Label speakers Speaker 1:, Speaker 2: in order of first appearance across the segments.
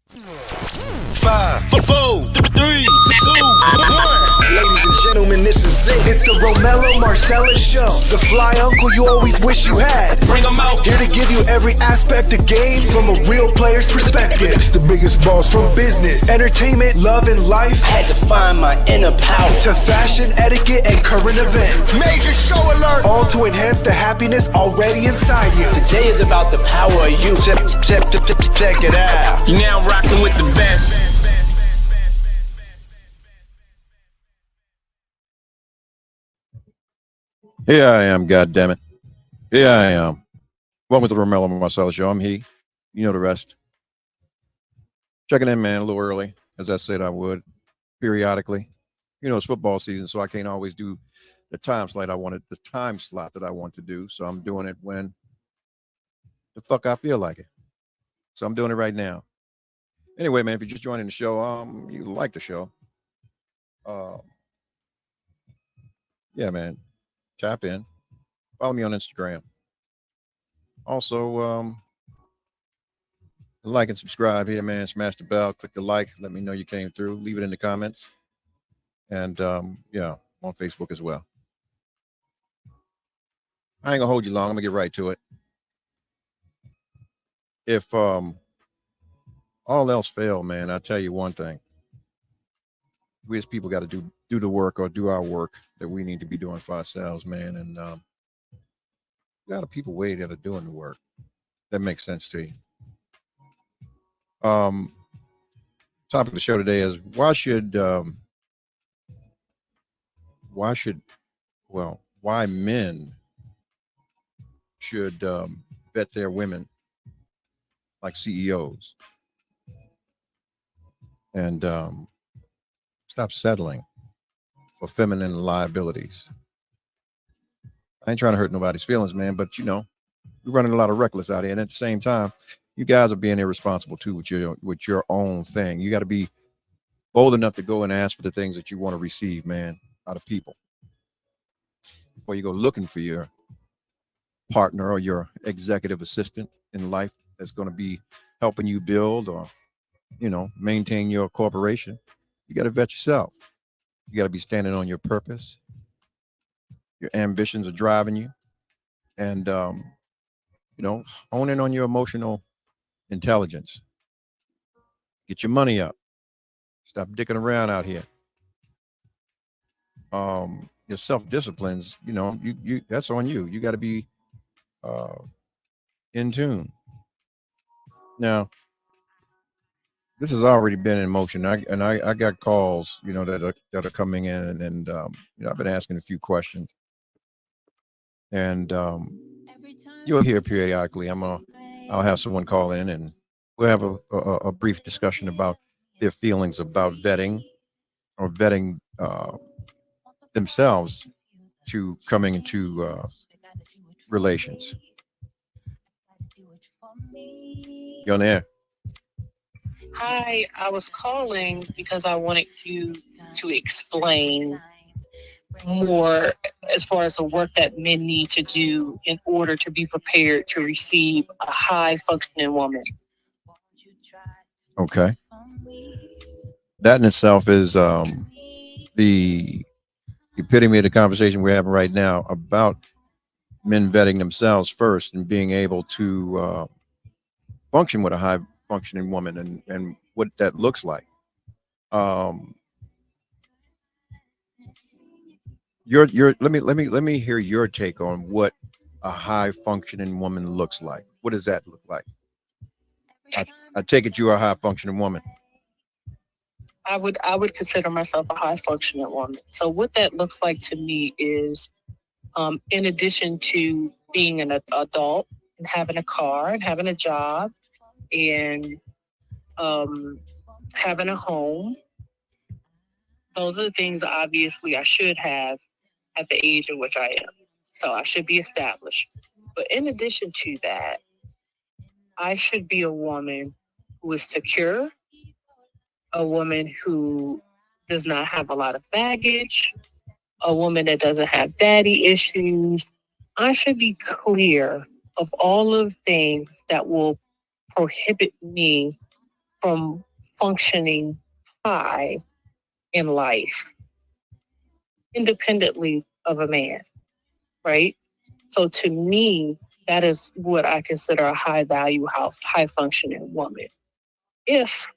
Speaker 1: 5, 4, 3, 2, 1.
Speaker 2: Ladies and gentlemen, this is it. It's the Romello Marcellus Show. The fly uncle you always wish you had.
Speaker 1: Bring them out.
Speaker 2: Here to give you every aspect of game from a real player's perspective. It's the biggest boss from business, entertainment, love, and life.
Speaker 1: Had to find my inner power.
Speaker 2: To fashion, etiquette, and current events.
Speaker 1: Major show alert.
Speaker 2: All to enhance the happiness already inside you.
Speaker 1: Today is about the power of you. Check it out. You're now rocking with the best.
Speaker 3: Here I am, goddammit. Here I am. Welcome to the Romello Marcellus Show. I'm he. You know the rest. Checking in, man, a little early, as I said I would, periodically. You know, it's football season, so I can't always do the time slot that I want to do. So I'm doing it when the fuck I feel like it. So I'm doing it right now. Anyway, man, if you're just joining the show, you like the show. Yeah, man. Tap in. Follow me on Instagram. Also, like and subscribe here, man. Smash the bell. Click the like. Let me know you came through. Leave it in the comments. And, yeah, on Facebook as well. I ain't gonna hold you long. I'm gonna get right to it. If all else fail, man, I'll tell you one thing. We as people got to do the work or do our work that we need to be doing for ourselves, man. And a lot of people wait that are doing the work. That makes sense to you. Topic of the show today is why men should vet their women like CEOs and stop settling for feminine liabilities. I ain't trying to hurt nobody's feelings, man, but you know, we're running a lot of reckless out here, and at the same time, you guys are being irresponsible too with your own thing. You got to be bold enough to go and ask for the things that you want to receive, man, out of people before you go looking for your partner or your executive assistant in life that's going to be helping you build or, you know, maintain your corporation. You got to vet yourself. You got to be standing on your purpose. Your ambitions are driving you. And, you know, hone in on your emotional intelligence. Get your money up. Stop dicking around out here. Your self-disciplines, you know, you that's on you. You got to be in tune. Now, this has already been in motion. I got calls, you know, that are coming in, and you know, I've been asking a few questions, and you'll hear periodically. I'll have someone call in, and we'll have a brief discussion about their feelings about vetting or vetting themselves to coming into relations. You on the air?
Speaker 4: Hi, I was calling because I wanted you to explain more as far as the work that men need to do in order to be prepared to receive a high functioning woman.
Speaker 3: Okay. That in itself is the epitome of the conversation we're having right now about men vetting themselves first and being able to function with a high functioning woman and what that looks like. Let me hear your take on what a high functioning woman looks like. What does that look like? I take it you're a high functioning woman.
Speaker 4: I would consider myself a high functioning woman. So what that looks like to me is, in addition to being an adult and having a car and having a job and having a home, those are the things obviously I should have at the age in which I am. So I should be established. But in addition to that, I should be a woman who is secure, a woman who does not have a lot of baggage, a woman that doesn't have daddy issues. I should be clear of all of the things that will prohibit me from functioning high in life, independently of a man, right? So to me, that is what I consider a high value, high functioning woman. If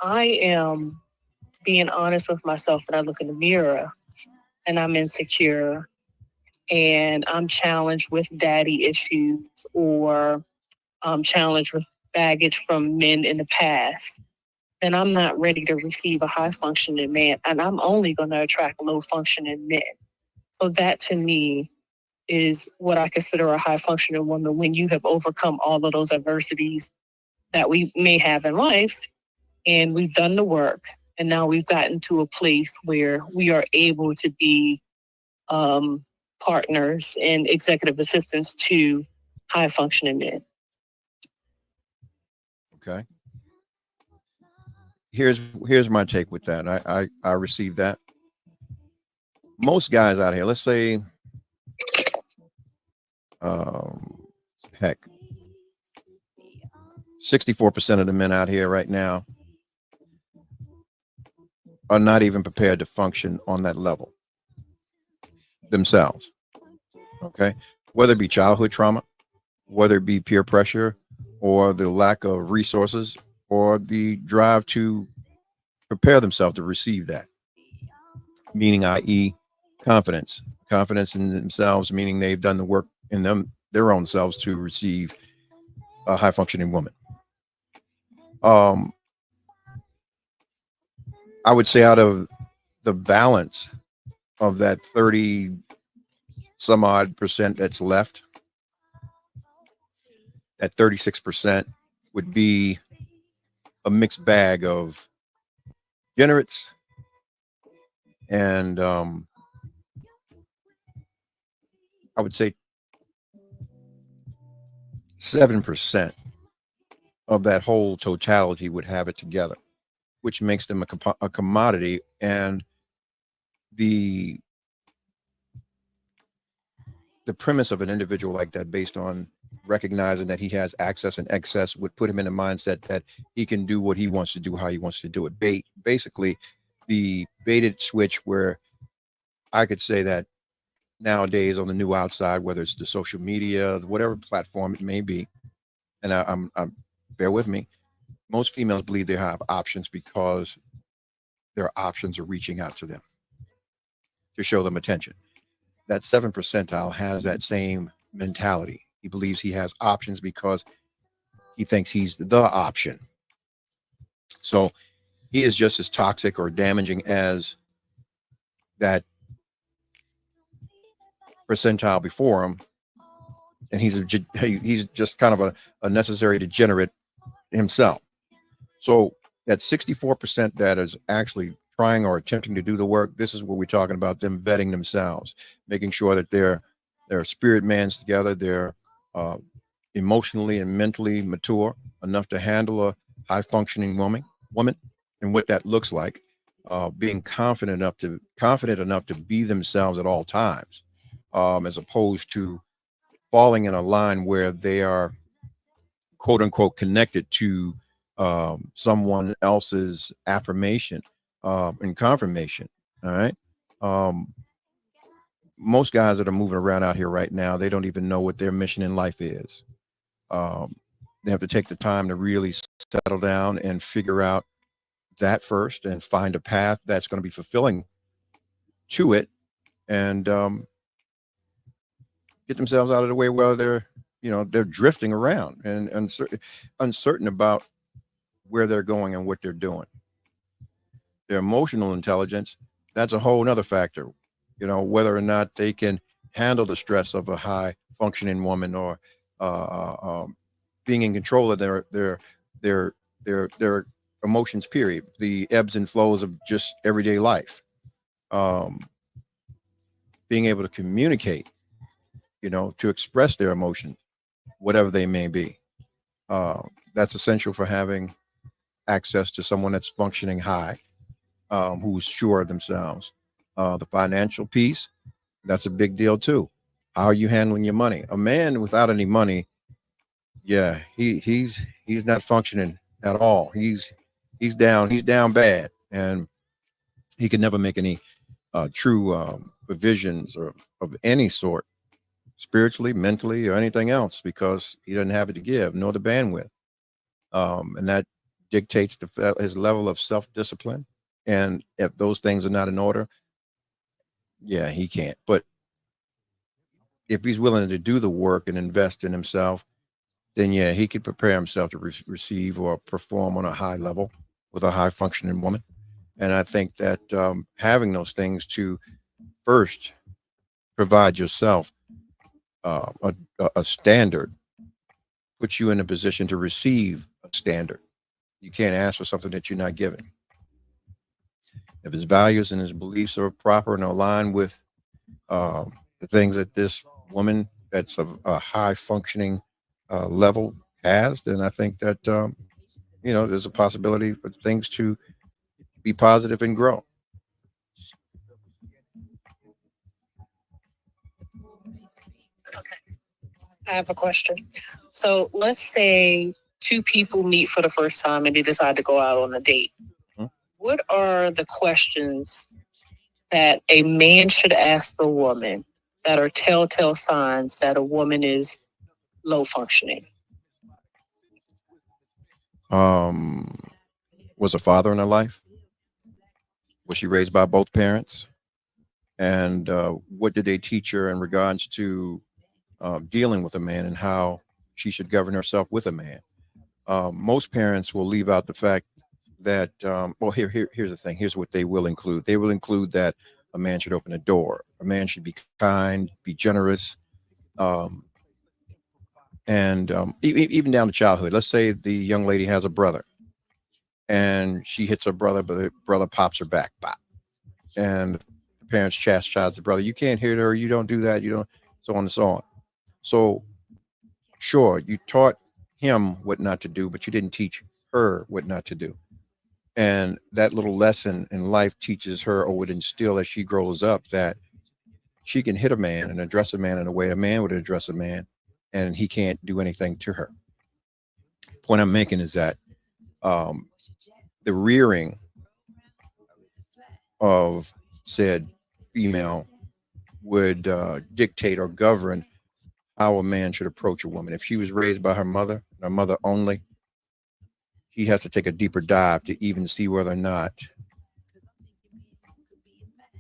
Speaker 4: I am being honest with myself and I look in the mirror and I'm insecure and I'm challenged with daddy issues or I'm challenged with baggage from men in the past, then I'm not ready to receive a high functioning man. And I'm only going to attract low functioning men. So that to me is what I consider a high functioning woman when you have overcome all of those adversities that we may have in life and we've done the work. And now we've gotten to a place where we are able to be partners and executive assistants to high functioning men.
Speaker 3: Okay. Here's my take with that. I received that. Most guys out here, let's say, heck, 64% of the men out here right now are not even prepared to function on that level themselves. Okay. Whether it be childhood trauma, whether it be peer pressure, or the lack of resources, or the drive to prepare themselves to receive that, meaning, i.e., confidence in themselves, meaning they've done the work in their own selves to receive a high functioning woman. I would say out of the balance of that 30 some odd percent that's left, that 36% would be a mixed bag of generates and I would say 7% of that whole totality would have it together, which makes them a commodity. And the premise of an individual like that, based on recognizing that he has access and excess, would put him in a mindset that he can do what he wants to do, how he wants to do it. Basically, the baited switch, where I could say that nowadays on the new outside, whether it's the social media, whatever platform it may be, and I'm bear with me, most females believe they have options because their options are reaching out to them to show them attention. That 7 percentile has that same mentality. He believes he has options because he thinks he's the option. So he is just as toxic or damaging as that percentile before him. And he's just kind of a necessary degenerate himself. So that 64% that is actually trying or attempting to do the work, this is what we're talking about, them vetting themselves, making sure that they're spirit man's together, they're emotionally and mentally mature enough to handle a high functioning woman, and what that looks like, being confident enough to be themselves at all times, as opposed to falling in a line where they are quote unquote connected to someone else's affirmation and confirmation. All right. Most guys that are moving around out here right now, they don't even know what their mission in life is. They have to take the time to really settle down and figure out that first and find a path that's going to be fulfilling to it, and get themselves out of the way while they're drifting around and uncertain about where they're going and what they're doing. Their emotional intelligence, that's a whole nother factor. Whether or not they can handle the stress of a high functioning woman, or being in control of their emotions, period, the ebbs and flows of just everyday life. Being able to communicate, to express their emotions, whatever they may be. That's essential for having access to someone that's functioning high, who's sure of themselves. The financial piece, that's a big deal too. How are you handling your money? A man without any money, yeah, he's not functioning at all. He's down bad, and he can never make any true provisions or of any sort, spiritually, mentally, or anything else, because he doesn't have it to give, nor the bandwidth, and that dictates his level of self-discipline. And if those things are not in order, yeah, he can't. But if he's willing to do the work and invest in himself, then yeah, he could prepare himself to receive or perform on a high level with a high functioning woman. And I think that having those things to first provide yourself a standard puts you in a position to receive a standard. You can't ask for something that you're not given. If his values and his beliefs are proper and aligned with the things that this woman that's of a high functioning level has, then I think that there's a possibility for things to be positive and grow.
Speaker 4: I have a question. So let's say two people meet for the first time and they decide to go out on a date.
Speaker 3: Mhm.
Speaker 4: What are the questions that a man should ask a woman that are telltale signs that a woman is low functioning?
Speaker 3: Um, was a father in her life? Was she raised by both parents? And what did they teach her in regards to dealing with a man and how she should govern herself with a man? Most parents will leave out the fact that, well, here's the thing. Here's what they will include. They will include that a man should open a door. A man should be kind, be generous, um, and even down to childhood. Let's say the young lady has a brother, and she hits her brother, but the brother pops her back, bop, and the parents chastise the brother. You can't hit her. You don't do that. You don't, so on and so on. So sure, you taught him what not to do, but you didn't teach her what not to do. And that little lesson in life teaches her, or would instill as she grows up, that she can hit a man and address a man in a way a man would address a man, and he can't do anything to her. Point I'm making is that um, the rearing of said female would dictate or govern how a man should approach a woman. If she was raised by her mother only, he has to take a deeper dive to even see whether or not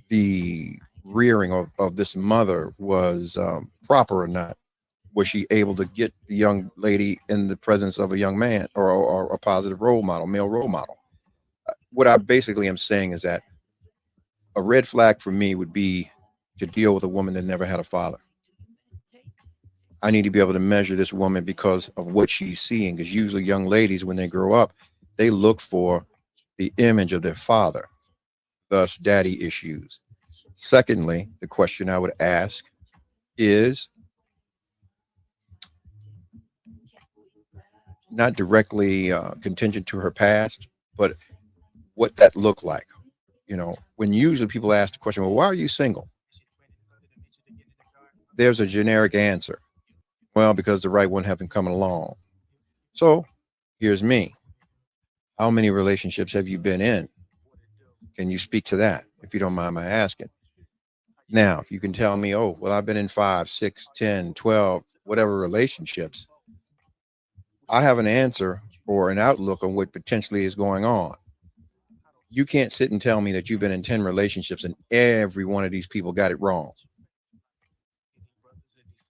Speaker 3: the rearing of this mother was proper or not. Was she able to get the young lady in the presence of a young man, or a positive role model, male role model? What I basically am saying is that a red flag for me would be to deal with a woman that never had a father. I need to be able to measure this woman because of what she's seeing. Because usually young ladies, when they grow up, they look for the image of their father, thus daddy issues. Secondly, the question I would ask is not directly contingent to her past, but what that looked like. When usually people ask the question, well, why are you single? There's a generic answer. Well, because the right one haven't come along. So here's me. How many relationships have you been in? Can you speak to that, if you don't mind my asking? Now, if you can tell me, oh, well, I've been in 5, 6, 10, 12, whatever relationships, I have an answer or an outlook on what potentially is going on. You can't sit and tell me that you've been in 10 relationships and every one of these people got it wrong.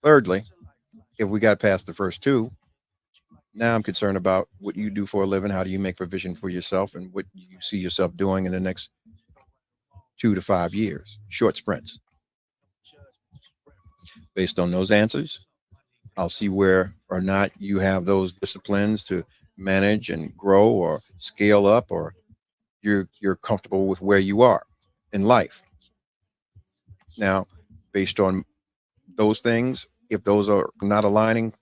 Speaker 3: Thirdly, if we got past the first two, now I'm concerned about what you do for a living. How do you make provision for yourself, and what you see yourself doing in the next 2 to 5 years, short sprints. Based on those answers, I'll see where or not you have those disciplines to manage and grow or scale up, or you're comfortable with where you are in life. Now, based on those things, if those are not aligning,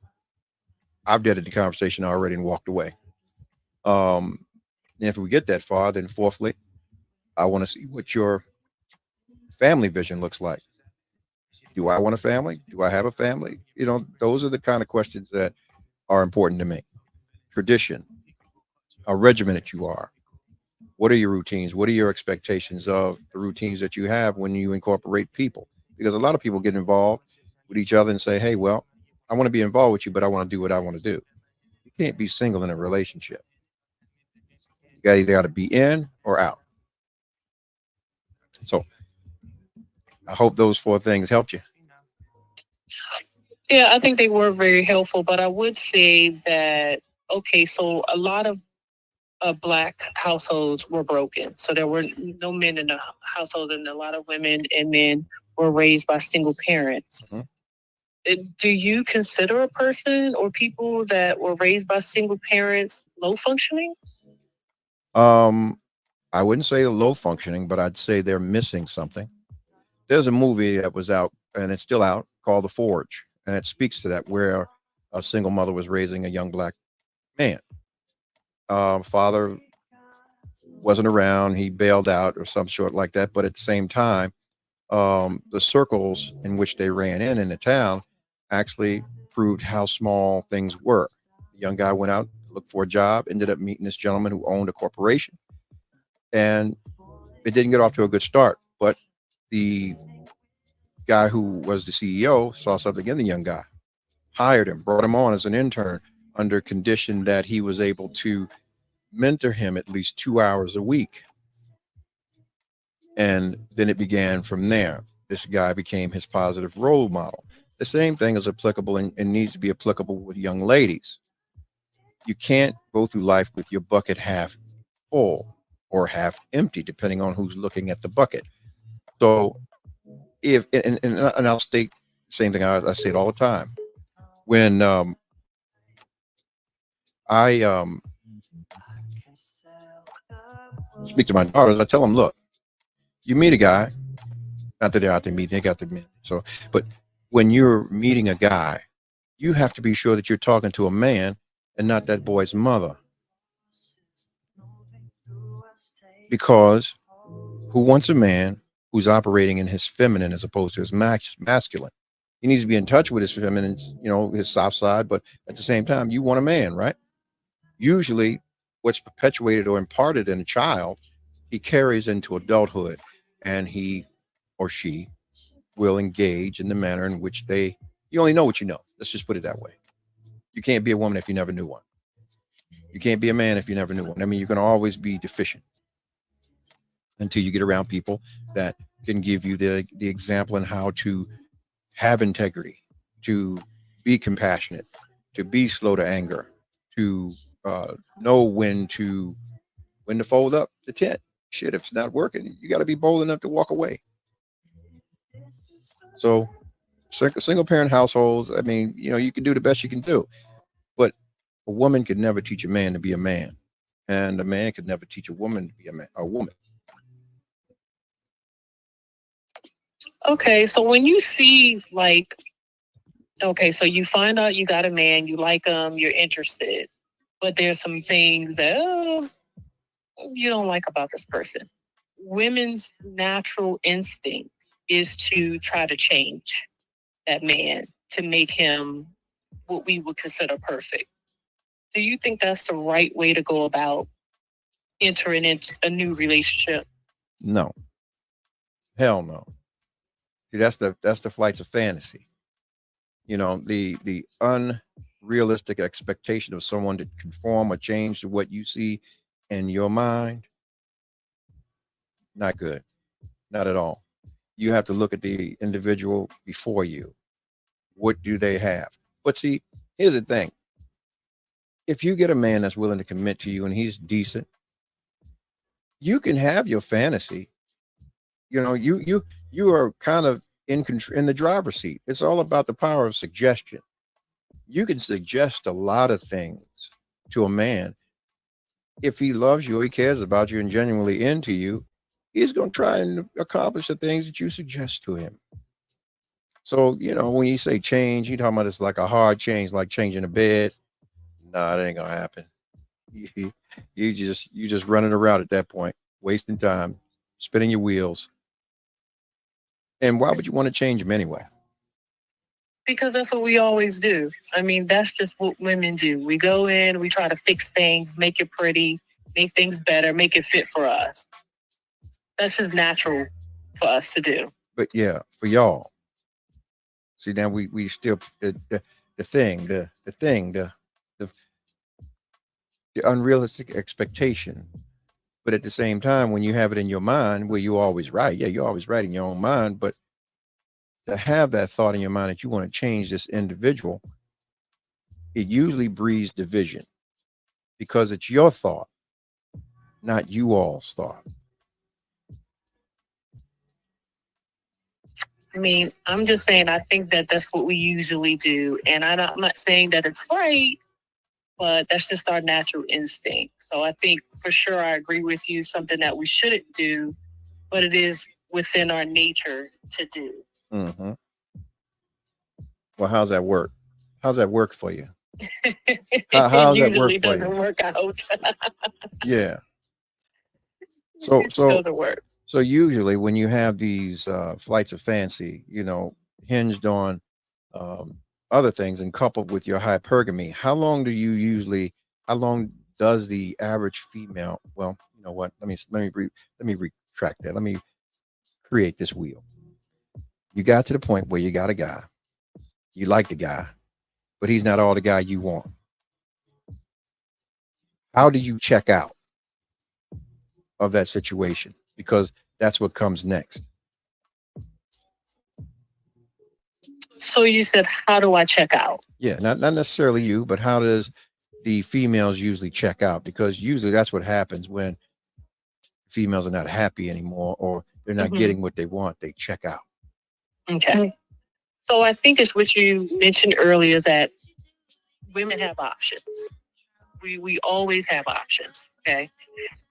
Speaker 3: I've deaded the conversation already and walked away. And if we get that far, then fourthly, I want to see what your family vision looks like. Do I want a family? Do I have a family? Those are the kind of questions that are important to me. Tradition. how regimented you are. What are your routines? What are your expectations of the routines that you have when you incorporate people? Because a lot of people get involved with each other and say, hey, well, I want to be involved with you, but I want to do what I want to do. You can't be single in a relationship. You got either got to be in or out. So I hope those four things helped you.
Speaker 4: Yeah, I think they were very helpful, but I would say that, okay, so a lot of black households were broken. So there were no men in the household, and a lot of women and men were raised by single parents.
Speaker 3: Mhm.
Speaker 4: Do you consider a person or people that were raised by single parents low functioning?
Speaker 3: Um, I wouldn't say low functioning, but I'd say they're missing something. There's a movie that was out and it's still out called The Forge, and it speaks to that where a single mother was raising a young black man. Father wasn't around; he bailed out or some sort like that. But at the same time, the circles in which they ran in the town actually proved how small things were. The young guy went out, looked for a job, ended up meeting this gentleman who owned a corporation, and it didn't get off to a good start. But the guy who was the CEO saw something in the young guy, hired him, brought him on as an intern under condition that he was able to mentor him at least 2 hours a week. And then it began from there. This guy became his positive role model. The same thing is applicable and needs to be applicable with young ladies. You can't go through life with your bucket half full or half empty, depending on who's looking at the bucket. So, if and I'll state the same thing I say it all the time. When I speak to my daughters, I tell them, look, you meet a guy, not that they're out there meeting, they got the men. So, but when you're meeting a guy, you have to be sure that you're talking to a man and not that boy's mother. Because who wants a man who's operating in his feminine as opposed to his masculine? He needs to be in touch with his feminine, his soft side, but at the same time, you want a man, right? Usually, what's perpetuated or imparted in a child, he carries into adulthood, and he or she will engage in the manner in which you only know what you know. Let's just put it that way. You can't be a woman if you never knew one. You can't be a man if you never knew one. I mean, you're going to always be deficient until you get around people that can give you the example in how to have integrity, to be compassionate, to be slow to anger, to know when to fold up the tent. Shit, if it's not working, you got to be bold enough to walk away. So, single parent households, I mean, you can do the best you can do, but a woman could never teach a man to be a man, and a man could never teach a woman to be a woman.
Speaker 4: Okay, so when you see like, okay, so you find out you got a man, you like him, you're interested, but there's some things that you don't like about this person. Women's natural instinct is to try to change that man to make him what we would consider perfect. Do you think that's the right way to go about entering into a new relationship?
Speaker 3: No, hell no. See, that's the flights of fantasy. The unrealistic expectation of someone to conform or change to what you see in your mind. Not good, not at all. You have to look at the individual before you. What do they have? But see, here's the thing. If you get a man that's willing to commit to you and he's decent, you can have your fantasy. You are kind of in the driver's seat. It's all about the power of suggestion. You can suggest a lot of things to a man. If he loves you or he cares about you and genuinely into you, he's going to try and accomplish the things that you suggest to him. So, when you say change, you talking about it's like a hard change, like changing a bed. Nah, it ain't gonna happen. You just running around at that point, wasting time, spinning your wheels. And why would you want to change him anyway?
Speaker 4: Because that's what we always do. I mean, that's just what women do. We go in, we try to fix things, make it pretty, make things better, make it fit for us. That's just natural for us to do.
Speaker 3: But yeah, for y'all, see now we still the thing the thing the the unrealistic expectation. But at the same time, when you have it in your mind, where you're always right, yeah, you're always right in your own mind. But to have that thought in your mind that you want to change this individual, it usually breeds division because it's your thought, not you all's thought.
Speaker 4: I mean, I'm just saying, I think that that's what we usually do. And I'm not saying that it's right, but that's just our natural instinct. So I think for sure I agree with you, something that we shouldn't do, but it is within our nature to do.
Speaker 3: Mm-hmm. Well, how's that work? How's that work for you? How's that work
Speaker 4: Usually
Speaker 3: for
Speaker 4: doesn't
Speaker 3: you?
Speaker 4: work out.
Speaker 3: Yeah. So
Speaker 4: It
Speaker 3: so
Speaker 4: doesn't work.
Speaker 3: so usually when you have these flights of fancy, hinged on um, other things and coupled with your hypergamy, how long does the average female? Well, you know what? Let me retract that. Let me create this wheel. You got to the point where you got a guy, you like the guy, but he's not all the guy you want. How do you check out of that situation? Because that's what comes next.
Speaker 4: So you said, how do I check out?
Speaker 3: Yeah, not necessarily you, but how does the females usually check out? Because usually that's what happens when females are not happy anymore or they're not getting what they want. They check out.
Speaker 4: Okay. So I think it's what you mentioned earlier is that women have options. We always have options. Okay.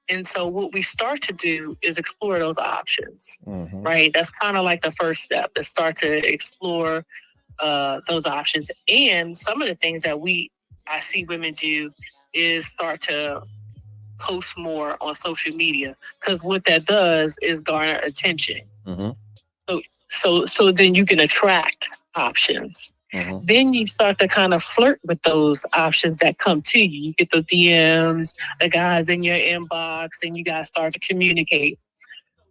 Speaker 4: And so what we start to do is explore those options, right? That's kind of like the first step is start to explore those options. And some of the things that I see women do is start to post more on social media because what that does is garner attention. So then you can attract options. Then you start to kind of flirt with those options that come to you. You get the DMs, the guys in your inbox, and you guys start to communicate.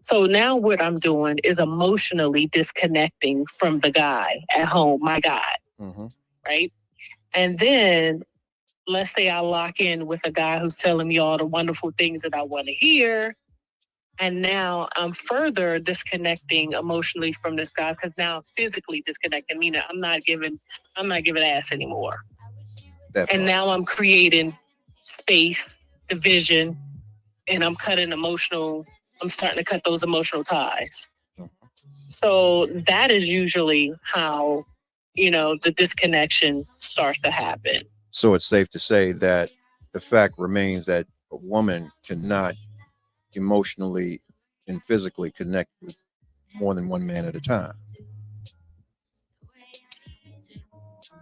Speaker 4: So now what I'm doing is emotionally disconnecting from the guy at home, my guy, right? And then let's say I lock in with a guy who's telling me all the wonderful things that I want to hear. And now I'm further disconnecting emotionally from this guy because now I'm physically disconnecting, meaning I'm not giving ass anymore. And now I'm creating space, division, and I'm starting to cut those emotional ties. So that is usually how, the disconnection starts to happen.
Speaker 3: So it's safe to say that the fact remains that a woman cannot emotionally and physically connect with more than one man at a time.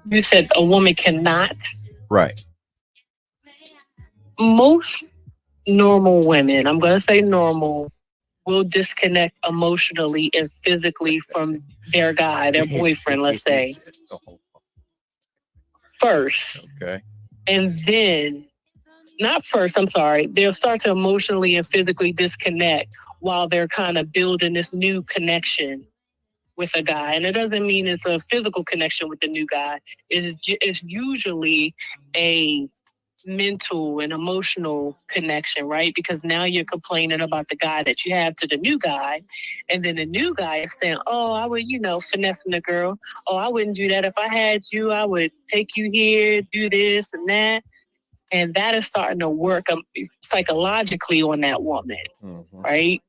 Speaker 4: You said a woman cannot?
Speaker 3: Right.
Speaker 4: Most normal women, I'm going to say normal, will disconnect emotionally and physically from their guy, their boyfriend, let's say, first.
Speaker 3: Okay.
Speaker 4: And then, not first, I'm sorry, they'll start to emotionally and physically disconnect while they're kind of building this new connection with a guy. And it doesn't mean it's a physical connection with the new guy. It's usually a mental and emotional connection, right? Because now you're complaining about the guy that you have to the new guy. And then the new guy is saying, oh, I would, finessing the girl. Oh, I wouldn't do that. If I had you, I would take you here, do this and that. And that is starting to work psychologically on that woman, right?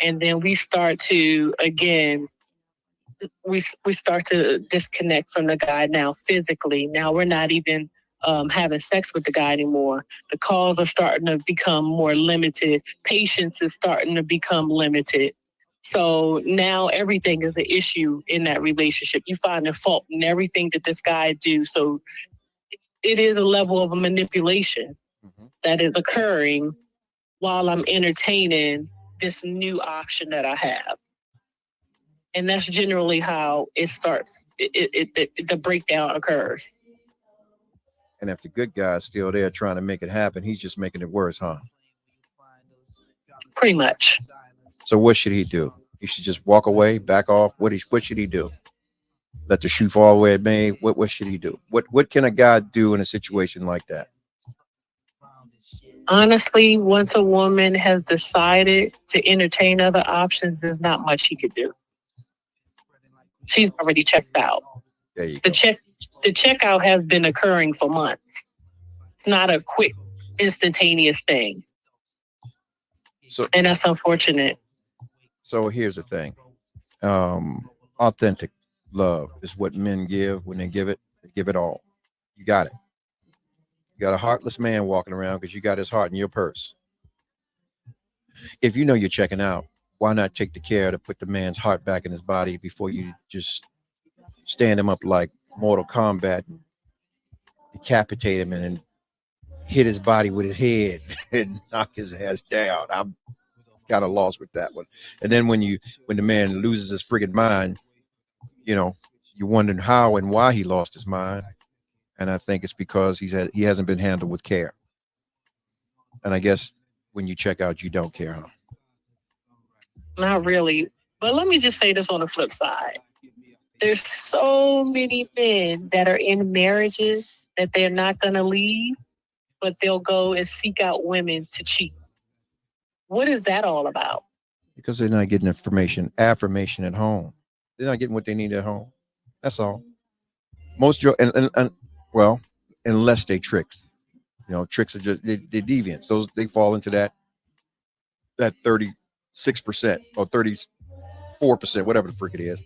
Speaker 4: And then we start to, again, we start to disconnect from the guy now physically. Now we're not even having sex with the guy anymore. The calls are starting to become more limited. Patience is starting to become limited. So now everything is an issue in that relationship. You find a fault in everything that this guy do. So it is a level of a manipulation that is occurring while I'm entertaining this new option that I have. And that's generally how it starts. The breakdown occurs.
Speaker 3: And if the good guy's still there trying to make it happen, he's just making it worse, huh?
Speaker 4: Pretty much.
Speaker 3: So what should he do? He should just walk away, back off. What should he do? Let the shoe fall where it may. What should he do? What can a guy do in a situation like that?
Speaker 4: Honestly, once a woman has decided to entertain other options, there's not much he could do. She's already checked out.
Speaker 3: There you
Speaker 4: The
Speaker 3: go.
Speaker 4: the checkout has been occurring for months. It's not a quick, instantaneous thing.
Speaker 3: So
Speaker 4: And that's unfortunate.
Speaker 3: so here's the thing. Authentic love is what men give when they give it all. You got it. You got a heartless man walking around because you got his heart in your purse. If you know you're checking out, why not take the care to put the man's heart back in his body before you just stand him up like Mortal Kombat and decapitate him and then hit his body with his head and knock his ass down. I'm kind of lost with that one. And then when the man loses his friggin' mind, you're wondering how and why he lost his mind. And I think it's because he hasn't been handled with care. And I guess when you check out, you don't care, huh?
Speaker 4: Not really. But let me just say this on the flip side. There's so many men that are in marriages that they're not going to leave, but they'll go and seek out women to cheat. What is that all about?
Speaker 3: Because they're not getting affirmation at home. They're not getting what they need at home. That's all. And well, unless they tricks. Tricks are just they're deviants. They fall into that 36% or 34%, whatever the frick it is.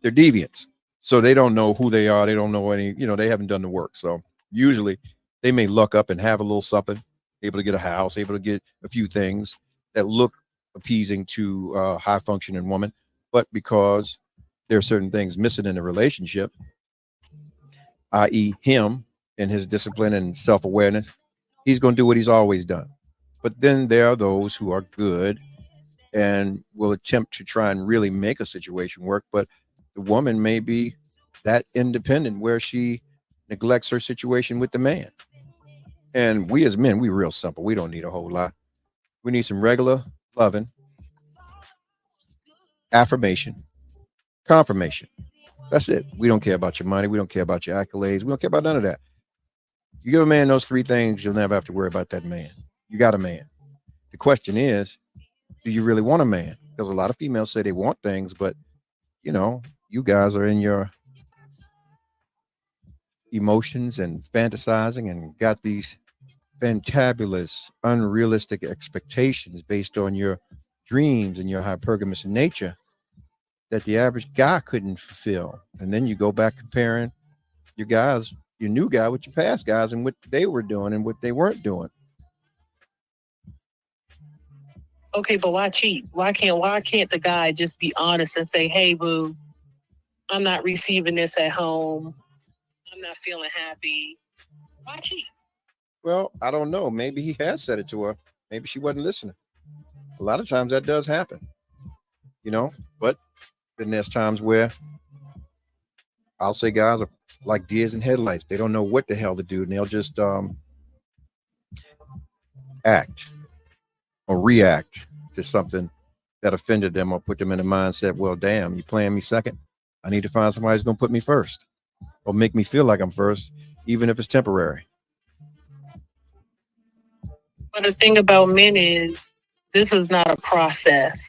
Speaker 3: They're deviants. So they don't know who they are. They don't know they haven't done the work. So usually they may luck up and have a little something, able to get a house, able to get a few things that look appeasing to a high functioning woman. But because there are certain things missing in the relationship, i.e. him and his discipline and self-awareness, he's going to do what he's always done. But then there are those who are good and will attempt to try and really make a situation work. But the woman may be that independent where she neglects her situation with the man. And we as men, we real simple. We don't need a whole lot. We need some regular loving, affirmation, confirmation. That's it. We don't care about your money. We don't care about your accolades. We don't care about none of that. You give a man those three things, you'll never have to worry about that man. You got a man. The question is, do you really want a man? Because a lot of females say they want things, but you guys are in your emotions and fantasizing and got these fantabulous, unrealistic expectations based on your dreams and your hypergamous nature that the average guy couldn't fulfill. And then you go back comparing your new guy with your past guys and what they were doing and what they weren't doing.
Speaker 4: Okay, but why cheat? Why can't the guy just be honest and say, "Hey, boo, I'm not receiving this at home. I'm not feeling happy." Why cheat?
Speaker 3: Well, I don't know. Maybe he has said it to her. Maybe she wasn't listening. A lot of times that does happen, but then there's times where I'll say guys are like deers in headlights. They don't know what the hell to do, and they'll just act or react to something that offended them or put them in a mindset, well, damn, you playing me second? I need to find somebody who's going to put me first or make me feel like I'm first, even if it's temporary.
Speaker 4: But the thing about men is this is not a process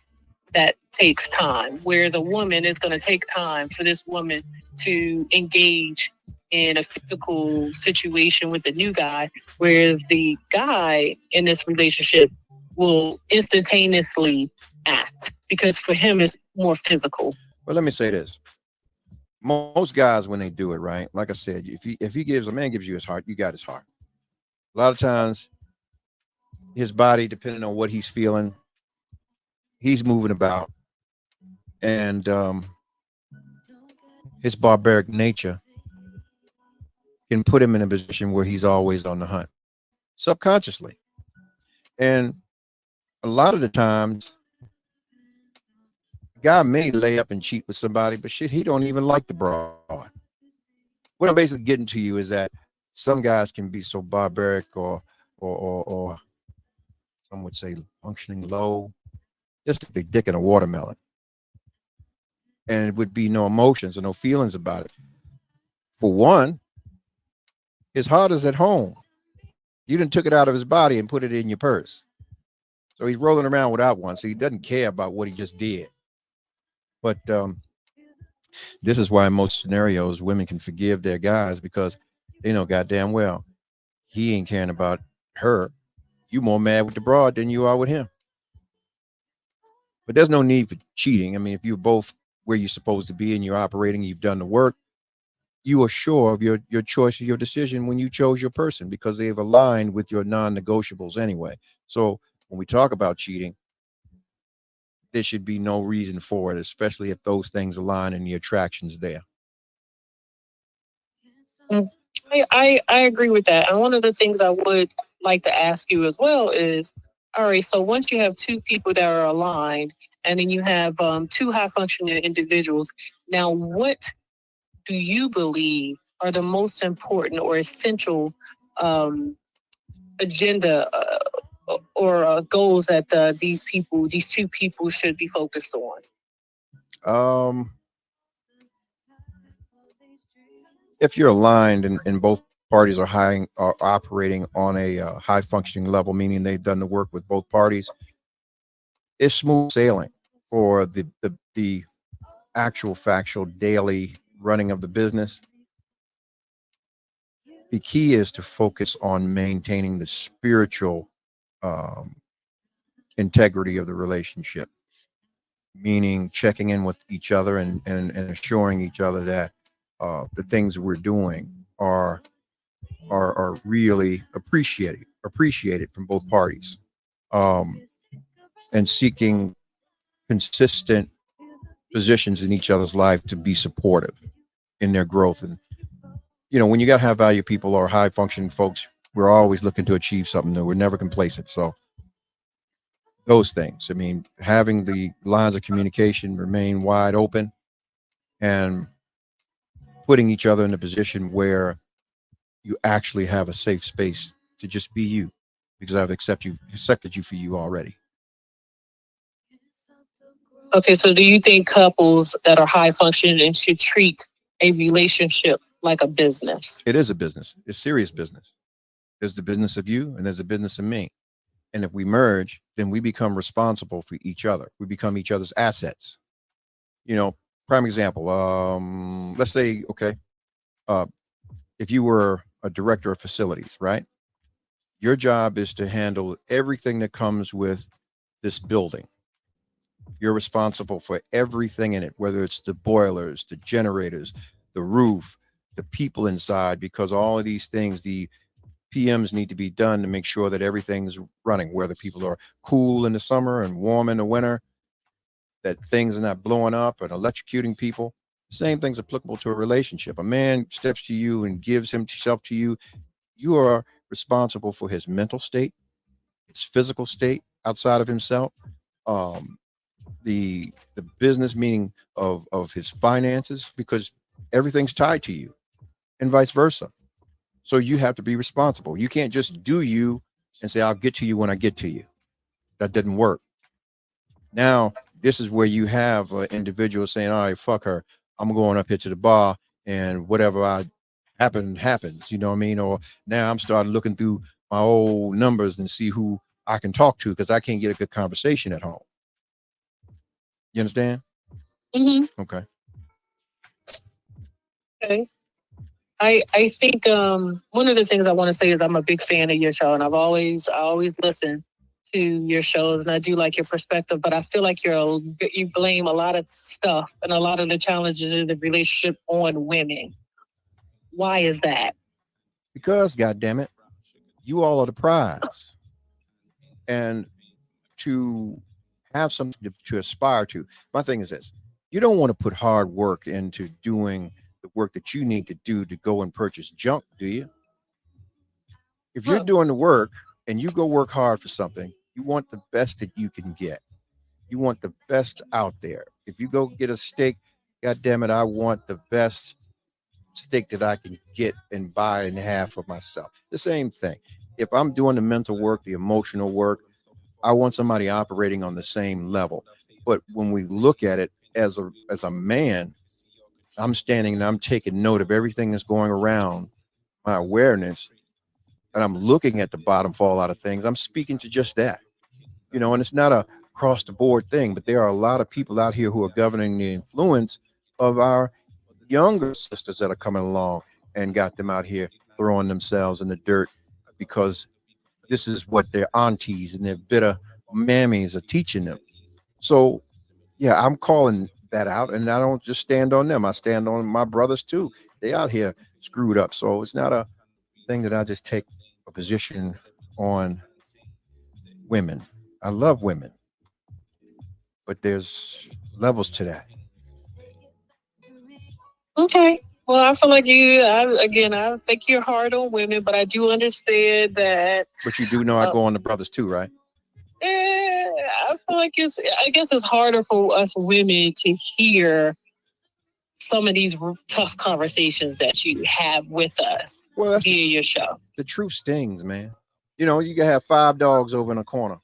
Speaker 4: that takes time. Whereas a woman is going to take time for this woman to engage in a physical situation with the new guy. Whereas the guy in this relationship will instantaneously act because for him it's more physical.
Speaker 3: Well, let me say this. Most guys, when they do it, right, like I said, if a man gives you his heart, you got his heart. A lot of times his body, depending on what he's feeling, he's moving about, and his barbaric nature can put him in a position where he's always on the hunt subconsciously. And a lot of the times Guy may lay up and cheat with somebody, but shit, he don't even like the broad. What I'm basically getting to you is that some guys can be so barbaric or some would say functioning low, just like they dick in a watermelon. And it would be no emotions or no feelings about it. For one, his heart is at home. You didn't took it out of his body and put it in your purse. So he's rolling around without one. So he doesn't care about what he just did. But this is why in most scenarios women can forgive their guys because they know goddamn well he ain't caring about her. You more mad with the broad than you are with him. But there's no need for cheating. I mean, if you're both where you're supposed to be and you're operating, you've done the work, you are sure of your choice or your decision when you chose your person because they've aligned with your non-negotiables anyway. So when we talk about cheating, there should be no reason for it, especially if those things align and the attraction's there.
Speaker 4: Mm, I agree with that. And one of the things I would like to ask you as well is, all right, so once you have two people that are aligned and then you have two high functioning individuals, now what do you believe are the most important or essential um, agenda or goals that these two people should be focused on?
Speaker 3: If you're aligned and both parties are operating on a high functioning level, meaning they've done the work with both parties, it's smooth sailing for the actual factual daily running of the business. The key is to focus on maintaining the spiritual um, integrity of the relationship, meaning checking in with each other and assuring each other that the things we're doing are really appreciated from both parties, um, and seeking consistent positions in each other's life to be supportive in their growth. And when you got high value people or high functioning folks, we're always looking to achieve something new. We're never complacent. So those things, I mean, having the lines of communication remain wide open and putting each other in a position where you actually have a safe space to just be you because I've accepted you for you already.
Speaker 4: Okay, so do you think couples that are high functioning should treat a relationship like a business?
Speaker 3: It is a business. It's serious business. There's the business of you and there's the business of me. And if we merge, then we become responsible for each other. We become each other's assets. Prime example. Let's say, okay, uh, if you were a director of facilities, right? Your job is to handle everything that comes with this building. You're responsible for everything in it, whether it's the boilers, the generators, the roof, the people inside, because all of these things, the PMs need to be done to make sure that everything's running, where the people are cool in the summer and warm in the winter, that things are not blowing up and electrocuting people. Same thing's applicable to a relationship. A man steps to you and gives himself to you. You are responsible for his mental state, his physical state outside of himself, um, the business meaning of his finances, because everything's tied to you, and vice versa. So you have to be responsible. You can't just do you and say, I'll get to you when I get to you. That didn't work. Now, this is where you have an individual saying, all right, fuck her. I'm going up here to the bar and whatever happens, you know what I mean? Or now I'm starting looking through my old numbers and see who I can talk to because I can't get a good conversation at home. You understand?
Speaker 4: Mm-hmm.
Speaker 3: Okay.
Speaker 4: Okay. I think one of the things I want to say is I'm a big fan of your show, and I always listen to your shows, and I do like your perspective. But I feel like you blame a lot of stuff and a lot of the challenges in the relationship on women. Why is that?
Speaker 3: Because, goddamn it, you all are the prize, and to have something to aspire to. My thing is this: you don't want to put hard work into doing the work that you need to do to go and purchase junk, do you? If you're doing the work and you go work hard for something, you want the best that you can get. You want the best out there. If you go get a steak, God damn it, I want the best steak that I can get and buy in half for myself. The same thing. If I'm doing the mental work, the emotional work, I want somebody operating on the same level. But when we look at it as a man, I'm standing and I'm taking note of everything that's going around my awareness, and I'm looking at the bottom fall out of things. I'm speaking to just that, and it's not a across the board thing, but there are a lot of people out here who are governing the influence of our younger sisters that are coming along and got them out here throwing themselves in the dirt because this is what their aunties and their bitter mammies are teaching them. So, yeah, I'm calling that out, and I don't just stand on them. I stand on my brothers too. They out here screwed up. So it's not a thing that I just take a position on women. I love women, but there's levels to that.
Speaker 4: Okay. Well, I feel like I think you're hard on women, but I do understand that.
Speaker 3: But you do know I go on the brothers too, right?
Speaker 4: I feel like I guess it's harder for us women to hear some of these tough conversations that you have with us
Speaker 3: Well,
Speaker 4: via your show.
Speaker 3: The truth stings, man. You can have 5 dogs over in a corner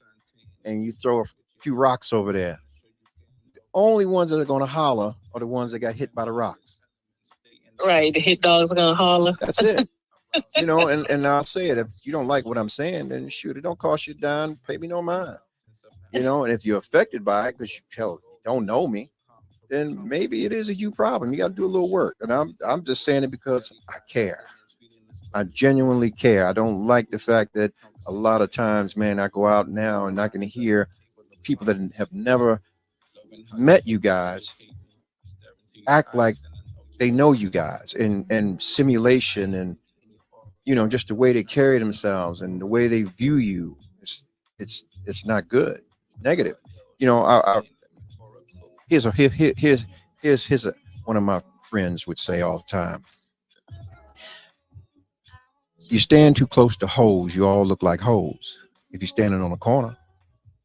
Speaker 3: and you throw a few rocks over there. The only ones that are going to holler are the ones that got hit by the rocks.
Speaker 4: Right. The hit dogs are going to holler.
Speaker 3: That's it. And I'll say it. If you don't like what I'm saying, then shoot, it don't cost you a dime. Pay me no mind. And if you're affected by it because you don't know me, then maybe it is a you problem. You got to do a little work. And I'm just saying it because I care. I genuinely care. I don't like the fact that a lot of times, man, I go out now and I can hear people that have never met you guys act like they know you guys and simulation and just the way they carry themselves and the way they view you. It's not good. Negative. Here's a here's a one of my friends would say all the time. You stand too close to hoes, you all look like hoes. If you're standing on a corner,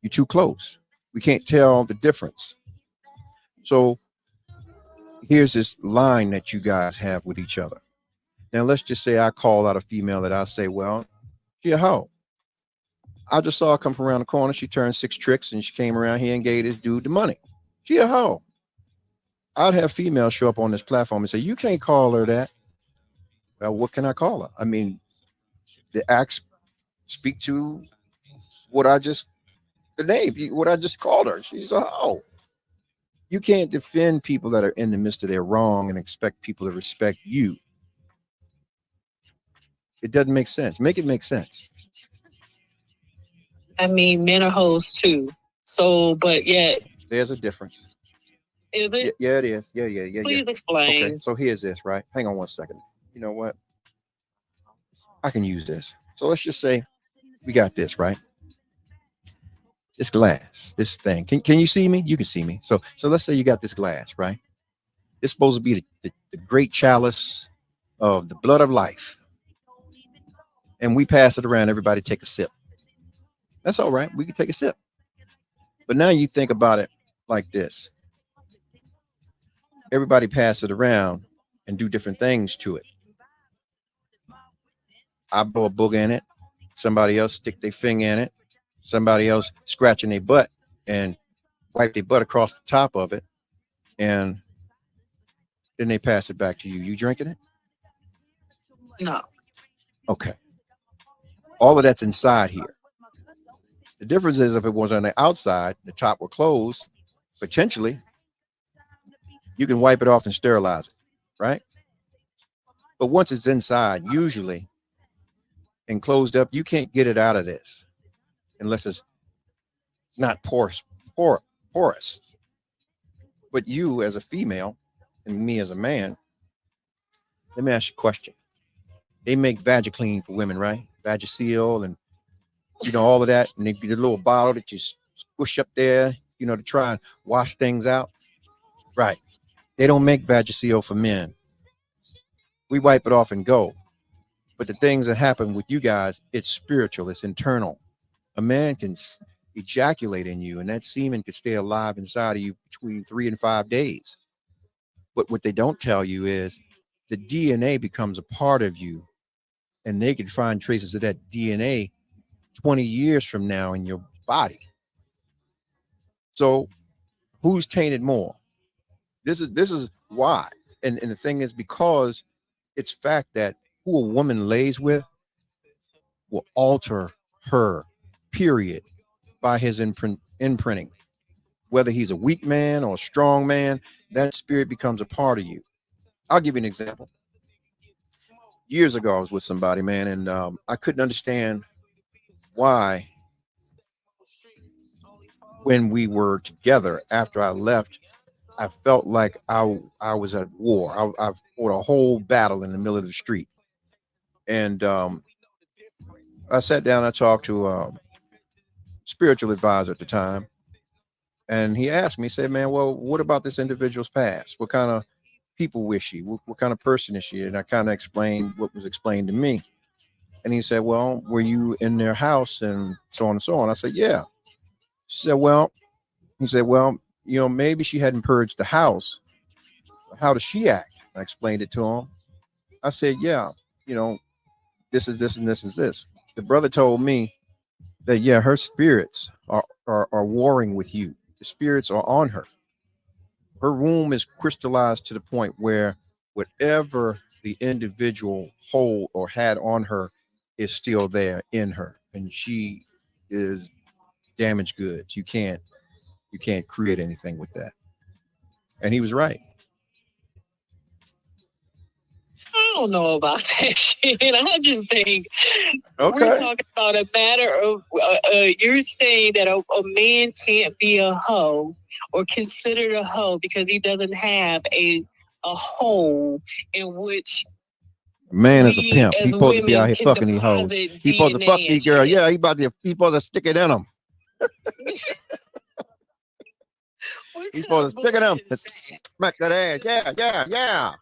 Speaker 3: you're too close. We can't tell the difference. So here's this line that you guys have with each other. Now let's just say I call out a female that I say, well, she a hoe. I just saw her come from around the corner. She turned 6 tricks and she came around here and gave this dude the money. She a hoe. I'd have females show up on this platform and say, you can't call her that. Well, what can I call her? I mean, the acts speak to what what I just called her. She's a hoe. You can't defend people that are in the midst of their wrong and expect people to respect you. It doesn't make sense. Make it make sense.
Speaker 4: I mean, men are hoes too. So, but yet.
Speaker 3: There's a difference.
Speaker 4: Is it?
Speaker 3: Yeah, it is. Yeah.
Speaker 4: Please explain.
Speaker 3: Okay, so here's this, right? Hang on one second. You know what? I can use this. So let's just say we got this, right? This glass, this thing. Can you see me? You can see me. So let's say you got this glass, right? It's supposed to be the great chalice of the blood of life. And we pass it around, everybody take a sip. That's all right. We can take a sip. But now you think about it like this. Everybody pass it around and do different things to it. I blow a booger in it. Somebody else stick their finger in it. Somebody else scratching their butt and wipe their butt across the top of it. And then they pass it back to you. You drinking it?
Speaker 4: No.
Speaker 3: Okay. All of that's inside here. The difference is if it was on the outside, the top were closed, potentially, you can wipe it off and sterilize it, right? But once it's inside, usually, and closed up, you can't get it out of this unless it's not porous. But you as a female and me as a man, let me ask you a question. They make Vagiclean for women, right? Vagisil and all of that, and they get a little bottle that you squish up there, to try and wash things out. Right. They don't make Vagisil for men. We wipe it off and go. But the things that happen with you guys, it's spiritual, it's internal. A man can ejaculate in you, and that semen could stay alive inside of you between 3 and 5 days. But what they don't tell you is the DNA becomes a part of you, and they can find traces of that DNA 20 years from now in your body. So who's tainted more? This is why. And the thing is, because it's fact that who a woman lays with will alter her, period, by his imprinting. Whether he's a weak man or a strong man, that spirit becomes a part of you. I'll give you an example. Years ago, I was with somebody, man, and I couldn't understand why, when we were together after I left, I felt like I was at war. I fought a whole battle in the middle of the street. And I sat down, I talked to a spiritual advisor at the time, and he asked me, he said, man, well, what about this individual's past? What kind of people was she? What kind of person is she? And I kind of explained what was explained to me. And he said, well, were you in their house and so on and so on? I said, yeah. She said, well, he said, well, maybe she hadn't purged the house. How does she act? I explained it to him. I said, yeah, you know, this is this and this is this. The brother told me that, yeah, her spirits are warring with you. The spirits are on her. Her womb is crystallized to the point where whatever the individual hold or had on her is still there in her, and she is damaged goods. You can't create anything with that. And he was right.
Speaker 4: I don't know about that shit. I just think we're
Speaker 3: Okay.
Speaker 4: talking about a matter of you're saying that a man can't be a hoe or considered a hoe because he doesn't have a hole in which
Speaker 3: Man is a
Speaker 4: we
Speaker 3: pimp.
Speaker 4: as
Speaker 3: He supposed to be out
Speaker 4: women
Speaker 3: here
Speaker 4: can
Speaker 3: fucking these hoes.
Speaker 4: deposit
Speaker 3: He supposed to fuck
Speaker 4: DNA and
Speaker 3: these girls.
Speaker 4: shit.
Speaker 3: Yeah, he supposed to stick it in them.
Speaker 4: What
Speaker 3: He's
Speaker 4: kind
Speaker 3: supposed
Speaker 4: of
Speaker 3: to stick it in them.
Speaker 4: bullshit is that?
Speaker 3: Smack that ass. Yeah, yeah, yeah.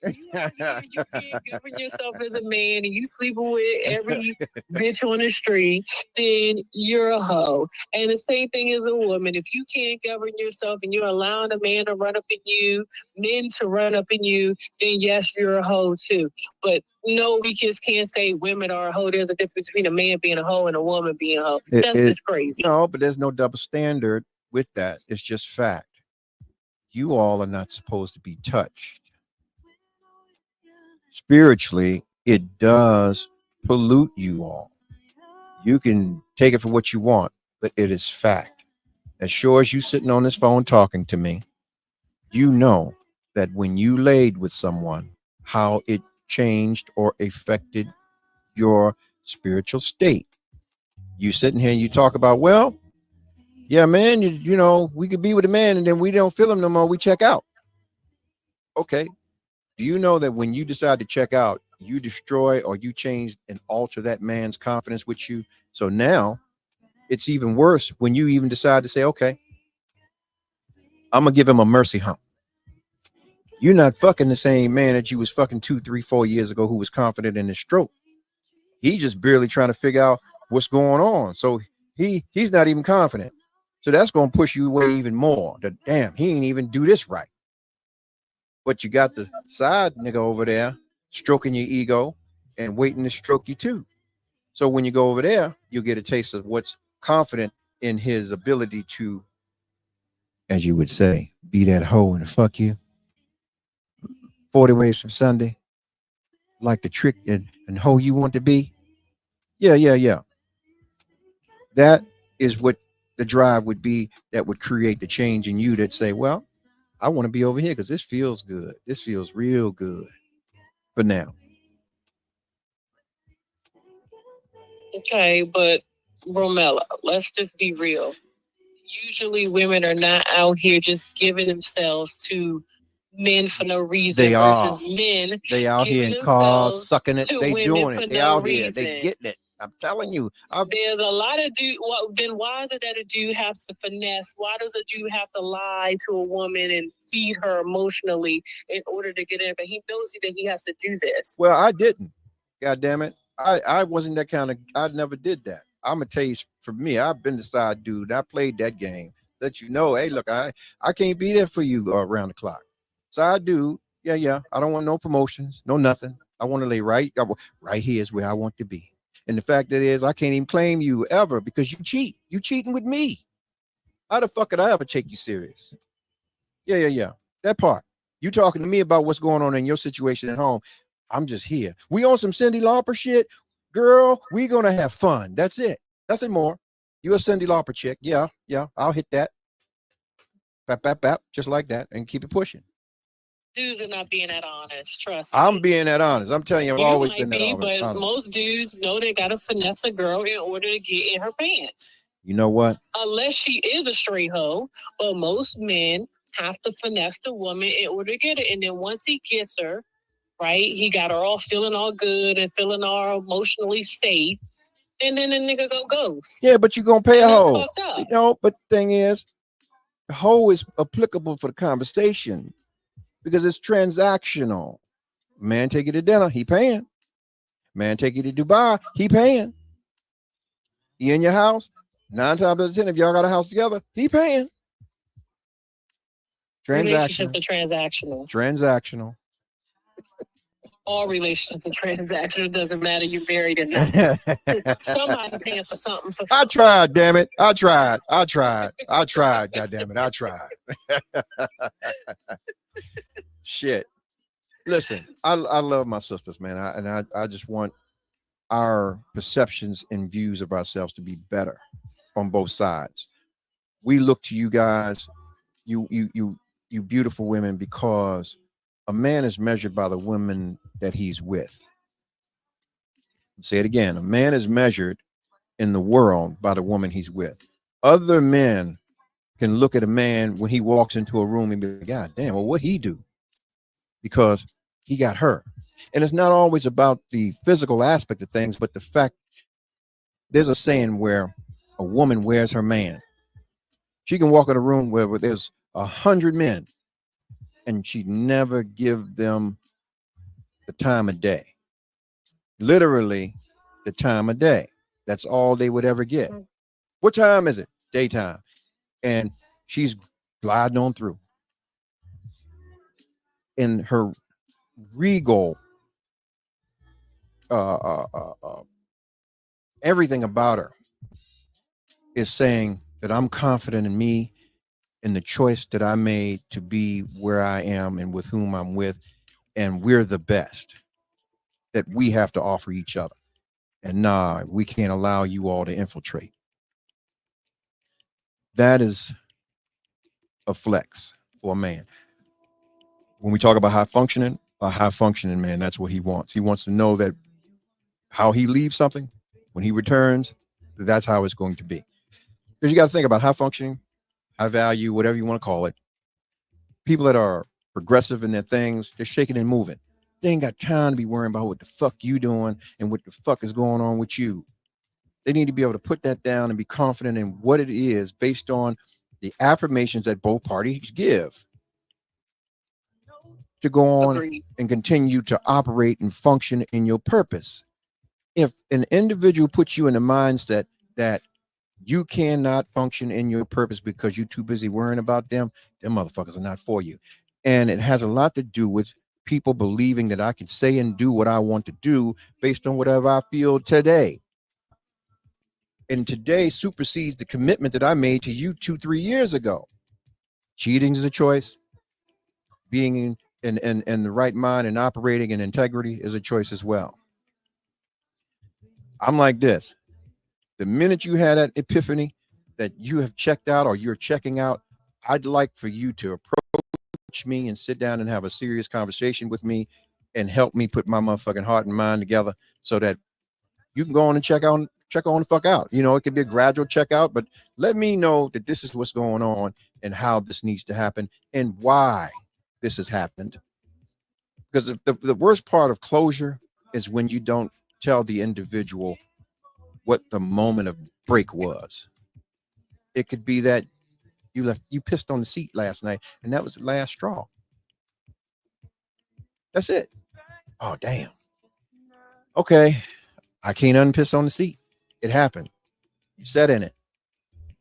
Speaker 4: You can't govern yourself as a man and you sleeping with every bitch on the street, then you're a hoe. And the same thing as a woman. If you can't govern yourself and you're allowing a man to run up in you, men to run up in you, then yes, you're a hoe too. But no, we just can't say women are a hoe. There's a difference between a man being a hoe and a woman being a hoe. That's just crazy.
Speaker 3: No, but there's no double standard with that. It's just fact. You all are not supposed to be touched. Spiritually, it does pollute you all. You can take it for what you want, but it is fact. As sure as you sitting on this phone talking to me, you know that when you laid with someone, how it changed or affected your spiritual state. You sitting here and you talk about, well, yeah, man, we could be with a man and then we don't feel him no more. We check out. Okay. Do you know that when you decide to check out, you destroy or you change and alter that man's confidence with you? So now it's even worse when you even decide to say, okay, I'm going to give him a mercy hump. You're not fucking the same man that you was fucking 2, 3, 4 years ago who was confident in his stroke. He's just barely trying to figure out what's going on. So he's not even confident. So that's going to push you away even more. Damn, he ain't even do this right. But you got the side nigga over there stroking your ego and waiting to stroke you too. So when you go over there, you'll get a taste of what's confident in his ability to, as you would say, be that hoe and fuck you. 40 ways from Sunday, like the trick and hoe you want to be. Yeah. That is what the drive would be that would create the change in you that say, well, I want to be over here because this feels good. This feels real good for now.
Speaker 4: Okay, but Romella, let's just be real. Usually women are not out here just giving themselves to men for no reason
Speaker 3: They are.
Speaker 4: versus men
Speaker 3: They out here
Speaker 4: giving
Speaker 3: in cars,
Speaker 4: themselves
Speaker 3: sucking it.
Speaker 4: to
Speaker 3: They
Speaker 4: women
Speaker 3: doing
Speaker 4: for
Speaker 3: it. They
Speaker 4: no
Speaker 3: out here. They
Speaker 4: reason.
Speaker 3: getting it. I'm telling you.
Speaker 4: There's a lot of dude. Well, then why is it that a dude has to finesse? Why does a dude have to lie to a woman and feed her emotionally in order to get in? But he knows that he has to do this.
Speaker 3: Well, I didn't. God damn it. I wasn't that kind of. I never did that. I'm gonna tell you, for me, I've been the side dude. I played that game. Let you know, hey, look, I can't be there for you around the clock. Side dude, yeah, yeah. I don't want no promotions, no nothing. I want to lay right here is where I want to be. And the fact that is, I can't even claim you ever because you cheat. You cheating with me. How the fuck could I ever take you serious? Yeah, yeah, yeah. That part. You talking to me about what's going on in your situation at home. I'm just here. We on some Cindy Lauper shit. Girl, we gonna have fun. That's it. Nothing more. You a Cindy Lauper chick. Yeah, yeah. I'll hit that. Bap, bap, bap. Just like that. And keep it pushing.
Speaker 4: Dudes are not being that honest. Trust
Speaker 3: I'm
Speaker 4: me.
Speaker 3: being that honest. I'm telling you, I've
Speaker 4: You
Speaker 3: always
Speaker 4: might
Speaker 3: been that
Speaker 4: be,
Speaker 3: honest.
Speaker 4: but most dudes know they gotta finesse a girl in order to get in her pants.
Speaker 3: You know what?
Speaker 4: Unless she is a straight hoe, but most men have to finesse the woman in order to get it. And then once he gets her, right, he got her all feeling all good and feeling all emotionally safe. And then the nigga go ghost.
Speaker 3: Yeah, but you gonna pay a
Speaker 4: And that's
Speaker 3: hoe.
Speaker 4: fucked up.
Speaker 3: You know, but the thing is, hoe is applicable for the conversation because it's transactional. Man take you to dinner, he paying. Man take you to Dubai, he paying. He in your house, 9 times out of 10, if y'all got a house together, he paying.
Speaker 4: Relationships
Speaker 3: Transactional.
Speaker 4: are transactional.
Speaker 3: Transactional.
Speaker 4: All relationships are transactional. It doesn't matter you married or not. Somebody paying for something.
Speaker 3: I tried, damn it. I tried. God damn it. I tried. Shit. Listen, I love my sisters, man. I just want our perceptions and views of ourselves to be better on both sides. We look to you guys, you beautiful women, because a man is measured by the women that he's with. Say it again. A man is measured in the world by the woman he's with. Other men can look at a man when he walks into a room and be like, God damn, well, what he do? Because he got her. And it's not always about the physical aspect of things, but the fact there's a saying where a woman wears her man. She can walk in a room where there's 100 men and she never give them the time of day. Literally the time of day. That's all they would ever get. What time is it? Daytime. And she's gliding on through. In her regal, everything about her is saying that I'm confident in me, in the choice that I made to be where I am and with whom I'm with, and we're the best that we have to offer each other. And nah, we can't allow you all to infiltrate. That is a flex for a man. When we talk about a high functioning man, that's what he wants. He wants to know that how he leaves something, when he returns, that's how it's going to be. Because you got to think about high functioning, high value, whatever you want to call it. People that are progressive in their things, they're shaking and moving. They ain't got time to be worrying about what the fuck you doing and what the fuck is going on with you. They need to be able to put that down and be confident in what it is based on the affirmations that both parties give to go on
Speaker 4: Agreed.
Speaker 3: and continue to operate and function in your purpose. If an individual puts you in the mindset that you cannot function in your purpose because you're too busy worrying about them motherfuckers are not for you. And it has a lot to do with people believing that I can say and do what I want to do based on whatever I feel today. And today supersedes the commitment that I made to you 2-3 years ago. Cheating is a choice. Being in the right mind and operating in integrity is a choice as well. I'm like this. The minute you had that epiphany that you have checked out or you're checking out, I'd like for you to approach me and sit down and have a serious conversation with me and help me put my motherfucking heart and mind together so that you can go on and check on the fuck out. You know, it could be a gradual checkout, but let me know that this is what's going on and how this needs to happen and why this has happened. Because the worst part of closure is when you don't tell the individual what the moment of break was. It could be that you pissed on the seat last night and that was the last straw. That's it. Oh, damn. Okay. I can't unpiss on the seat. It happened. set in it.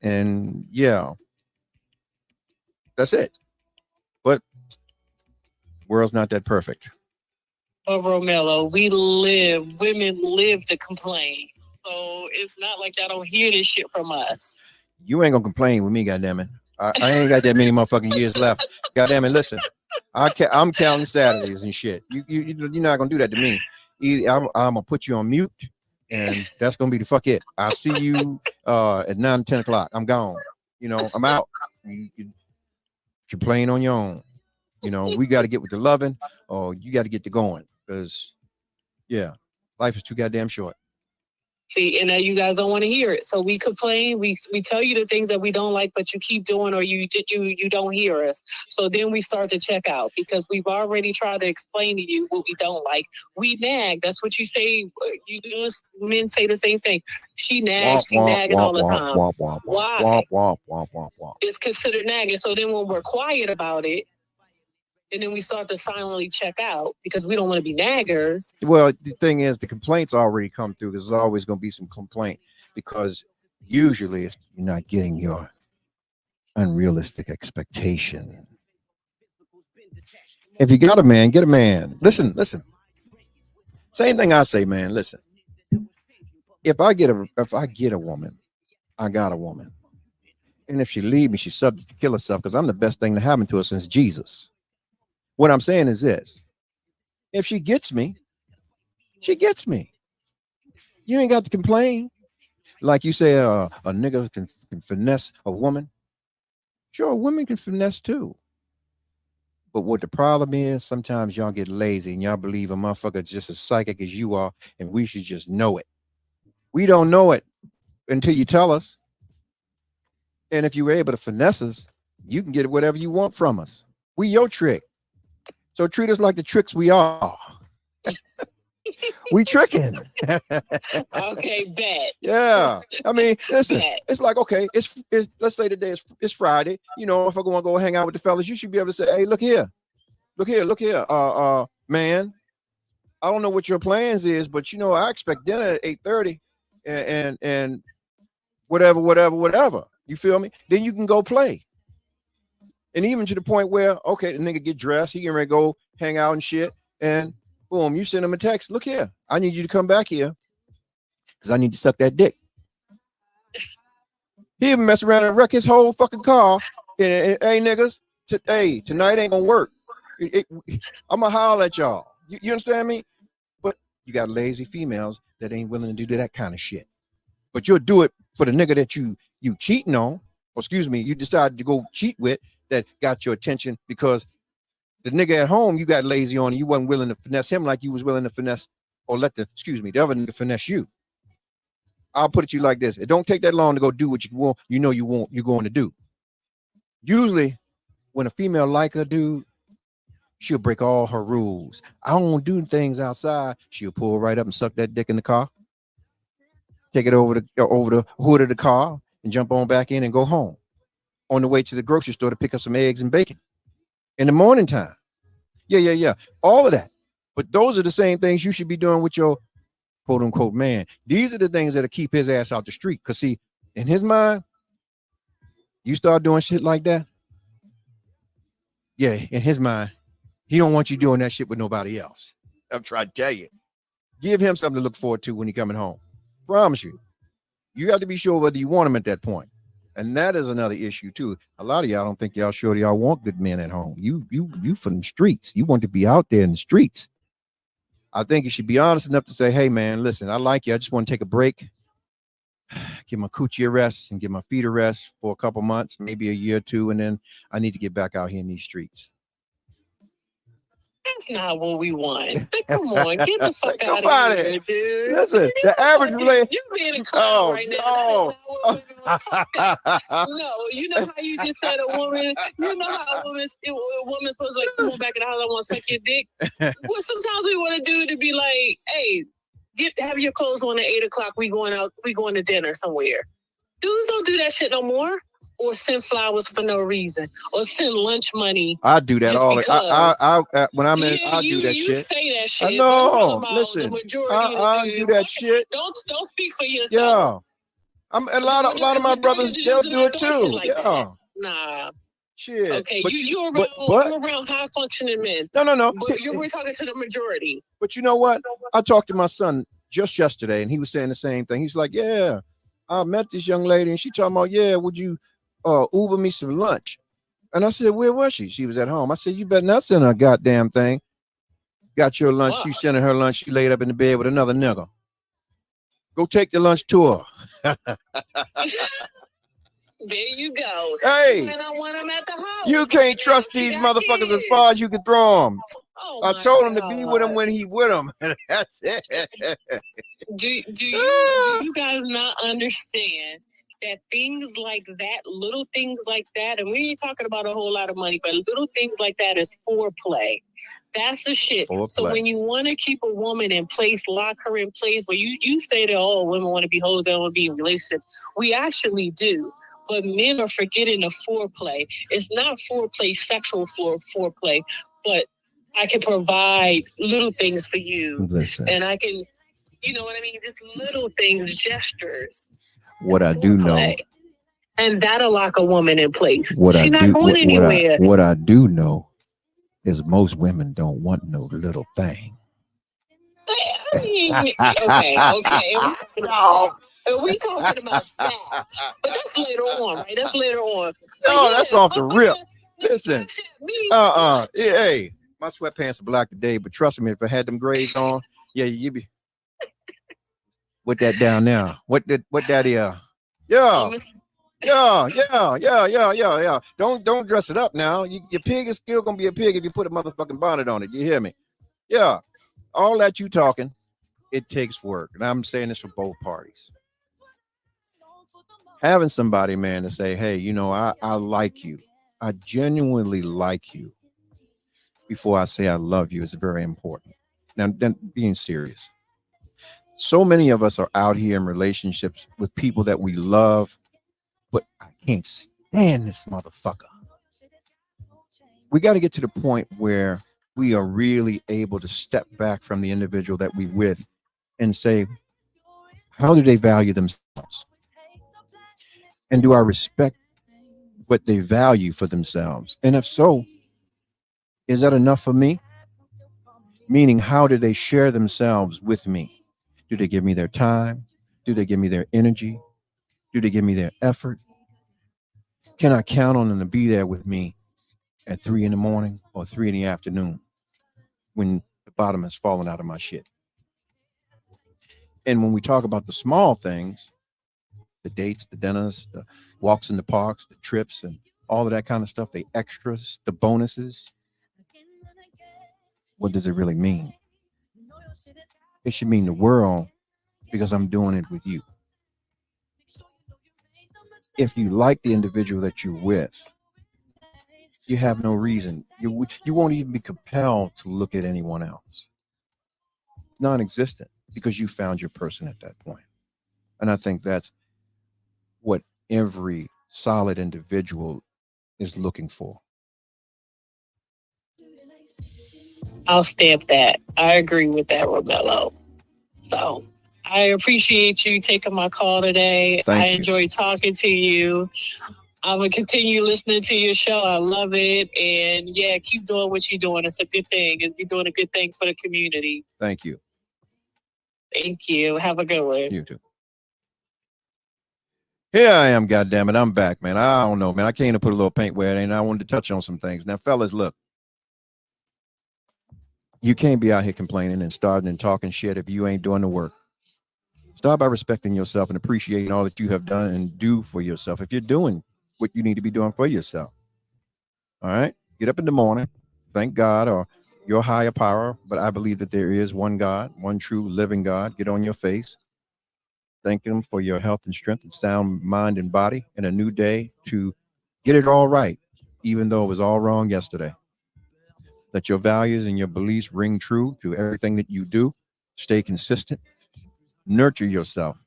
Speaker 3: And yeah, that's it. But world's not that perfect.
Speaker 4: But Romello, women live to complain. So it's not like y'all don't hear this shit from us.
Speaker 3: You ain't gonna complain with me, goddammit. I ain't got that many motherfucking years left. Goddammit, listen. I'm counting Saturdays and shit. You're not gonna do that to me. I'm gonna put you on mute, and that's gonna be the fuck it. I'll see you at 9, 10 o'clock. I'm gone. I'm out. You're playing on your own. We got to get with the loving, or you got to get to going, because yeah, life is too goddamn short.
Speaker 4: See, and now you guys don't want to hear it. So we complain, we tell you the things that we don't like, but you keep doing, or you don't hear us. So then we start to check out, because we've already tried to explain to you what we don't like. We nag. That's what you say. Men say the same thing. She nags. She nagging all the time. Why? It's considered nagging. So then when we're quiet about it, and then we start to silently check out because we don't want to be naggers.
Speaker 3: Well, the thing is, the complaints already come through. There's always going to be some complaint, because usually you're not getting your unrealistic expectation. If you got a man, get a man. Listen. Same thing I say, man. Listen. If I get a woman, I got a woman. And if she leave me, she's subject to kill herself, because I'm the best thing to happen to her since Jesus. What I'm saying is this: if she gets me, she gets me. You ain't got to complain. Like you say, a nigga can finesse a woman. Sure, women can finesse too. But what the problem is, sometimes y'all get lazy and y'all believe a motherfucker is just as psychic as you are, and we should just know it. We don't know it until you tell us. And if you were able to finesse us, you can get whatever you want from us. We your trick. So treat us like the tricks we are. We tricking.
Speaker 4: Okay, bet.
Speaker 3: Yeah. I mean, listen, it's like, okay, it's let's say today it's Friday. If I want to go hang out with the fellas, you should be able to say, hey, look here. Man, I don't know what your plans is, but I expect dinner at 8:30 and whatever. You feel me? Then you can go play. And even to the point where, okay, the nigga get dressed, he can ready to go hang out and shit, and boom, you send him a text. Look here, I need you to come back here because I need to suck that dick. He even mess around and wreck his whole fucking car. And hey, niggas, tonight ain't gonna work. I'm gonna holler at y'all. You understand me? But you got lazy females that ain't willing to do that kind of shit. But you'll do it for the nigga that you cheating on, or excuse me, you decided to go cheat with, that got your attention, because the nigga at home you got lazy on, and you wasn't willing to finesse him like you was willing to finesse, or let the other nigga finesse you. I'll put it to you like this: it don't take that long to go do what you're going to do. Usually when a female like a dude, she'll break all her rules. I don't do things outside. She'll pull right up and suck that dick in the car, take it over the hood of the car, and jump on back in and go home. On the way to the grocery store to pick up some eggs and bacon in the morning time. Yeah. All of that. But those are the same things you should be doing with your quote unquote man. These are the things that'll keep his ass out the street. Because see, in his mind, you start doing shit like that. Yeah, in his mind, he don't want you doing that shit with nobody else. I'm trying to tell you. Give him something to look forward to when he coming home. Promise you. You got to be sure whether you want him at that point. And that is another issue too. A lot of y'all don't think y'all sure y'all want good men at home. You from the streets. You want to be out there in the streets. I think you should be honest enough to say, hey man, listen, I like you. I just want to take a break, give my coochie a rest and give my feet a rest for a couple months, maybe a year or two, and then I need to get back out here in these streets.
Speaker 4: That's not what we want. Come on, get the fuck out of here, dude.
Speaker 3: Listen, the average relationship.
Speaker 4: You're being a clown right now. No, you know how you just said a woman. You know how a woman's supposed to come on back in the house. I want to suck your dick. Well, sometimes we want a dude to be like, hey, have your clothes on at 8 o'clock. We going out. We going to dinner somewhere. Dudes don't do that shit no more. Or send flowers for no reason, or send lunch money.
Speaker 3: I do that all the time. When I'm in, I do that shit.
Speaker 4: Say that shit.
Speaker 3: I know. Listen, I do that shit.
Speaker 4: Don't speak for yourself.
Speaker 3: Yeah. A lot of my brothers, they'll do it too.
Speaker 4: Like
Speaker 3: yeah.
Speaker 4: That. Nah.
Speaker 3: Shit.
Speaker 4: Okay,
Speaker 3: but
Speaker 4: you're
Speaker 3: but
Speaker 4: around high functioning men.
Speaker 3: No.
Speaker 4: But we're talking to the majority.
Speaker 3: But you know what? I talked to my son just yesterday, and he was saying the same thing. He's like, "Yeah, I met this young lady, and she talking about, yeah, would you Uber me some lunch?" And I said, "Where was she?" She was at home. I said, "You better not send her a goddamn thing. Got your lunch." Wow. She sending her lunch. She laid up in the bed with another nigga. Go take the lunch tour.
Speaker 4: There you go.
Speaker 3: Hey,
Speaker 4: when I want them at the house.
Speaker 3: You can't trust these motherfuckers as far as you can throw them.
Speaker 4: Oh,
Speaker 3: I told him to be with him when he with him. That's it.
Speaker 4: Do you guys not understand that things like that, little things like that, and we ain't talking about a whole lot of money, but little things like that is foreplay. That's the shit. Foreplay. So when you want to keep a woman in place, lock her in place, where you say that, oh, women want to be hoes, they want to be in relationships. We actually do. But men are forgetting the foreplay. It's not foreplay, sexual foreplay, but I can provide little things for you. Listen. And I can, you know what I mean? Just little things, gestures.
Speaker 3: What I do know.
Speaker 4: And that'll lock a woman in place. She's
Speaker 3: not
Speaker 4: going anywhere.
Speaker 3: What I do know is most women don't want no little thing.
Speaker 4: Okay. No. We talking about that, but that's later on, right? That's later on.
Speaker 3: No, that's off the rip. Listen, hey, my sweatpants are black today, but trust me, if I had them grays on, yeah, you be. What that down now? What that is? Yeah. Don't dress it up now. Your pig is still gonna be a pig if you put a motherfucking bonnet on it. You hear me? Yeah, all that you talking, it takes work, and I'm saying this for both parties. Having somebody, man, to say, hey, you know, I like you. I genuinely like you. Before I say I love you is very important. Now, then being serious. So many of us are out here in relationships with people that we love, but I can't stand this motherfucker. We got to get to the point where we are really able to step back from the individual that we with and say, how do they value themselves? And do I respect what they value for themselves? And if so, is that enough for me? Meaning, how do they share themselves with me? Do they give me their time? Do they give me their energy? Do they give me their effort? Can I count on them to be there with me at 3 a.m. or 3 p.m. when the bottom has fallen out of my shit? And when we talk about the small things, the dates, the dinners, the walks in the parks, the trips, and all of that kind of stuff, the extras, the bonuses, what does it really mean? It should mean the world because I'm doing it with you. If you like the individual that you're with, you have no reason. You won't even be compelled to look at anyone else. Non-existent, because you found your person at that point. And I think that's what every solid individual is looking for.
Speaker 4: I'll stamp that. I agree with that, Romello. So I appreciate you taking my call today. I enjoyed talking to you. I'm going to continue listening to your show. I love it. And yeah, keep doing what you're doing. It's a good thing. And you're doing a good thing for the community.
Speaker 3: Thank you.
Speaker 4: Thank you. Have a good one.
Speaker 3: You too. Here I am, goddammit. I'm back, man. I don't know, man. I came to put a little paint where it ain't. I wanted to touch on some things. Now, fellas, look. You can't be out here complaining and starting and talking shit if you ain't doing the work. Start by respecting yourself and appreciating all that you have done and do for yourself. If you're doing what you need to be doing for yourself. All right. Get up in the morning. Thank God or your higher power. But I believe that there is one God, one true living God. Get on your face. Thank him for your health and strength and sound mind and body and a new day to get it all right, even though it was all wrong yesterday. Let your values and your beliefs ring true to everything that you do. Stay consistent. Nurture yourself